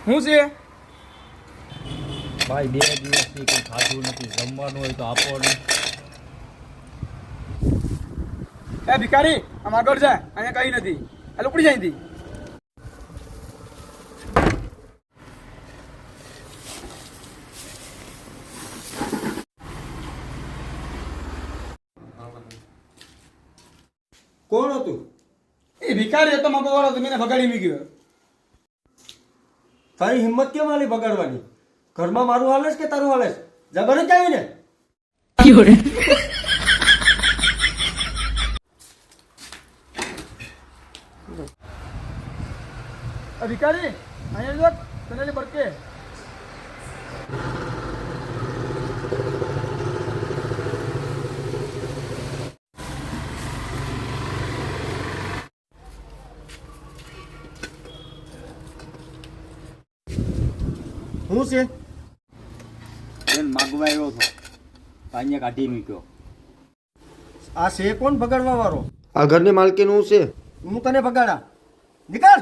હું છે ભાઈ 2 દિવસથી કંઈ ખાધું નથી, જમવાનું હોય તો આપો ને. એ ભિખારી આમ આગળ જા, અહીંયા કઈ નથી. આ ઉપડી જાય અહીંથી. કોણ હતું? એ ભિખારી હતો મારો વાળો, મેં ભગાડી મૂક્યો. તારી હિંમત કેમ આલી બગાડવાની? ઘરમાં મારું હાલેસ કે તારું હાલેસ? જબર જ આવી ને. ભિખારી અહીંયા જો તને બરકે. હું છે? બેન માગવા આવ્યો હતો, અહીંયા કાઢી મૂક્યો. આ છે કોણ બગાડવા વાળો? આ ઘરની માલકીન હું છે. હું તને બગાડા. નીકળ.